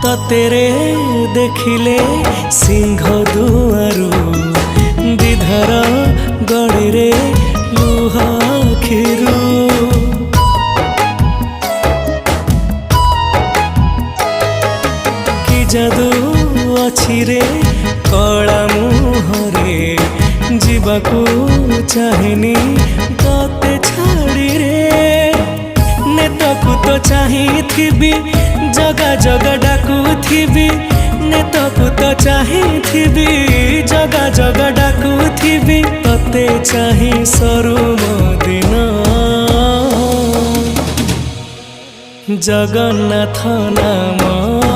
तेरे देखिले सिंह दुआरू विधर गड़ी रे लुह खिरू कि जादू अछि रे कला मुहरे जीवाकू चाहेनी तते छाड़ी रे नेतकू तो चाहिथिबी जगा जगा डाकुथिबी नेतकू तो चाहिथिबी जगा जगा डाकुथिबी तते चाहि सरू दिन जगन्नाथ नाम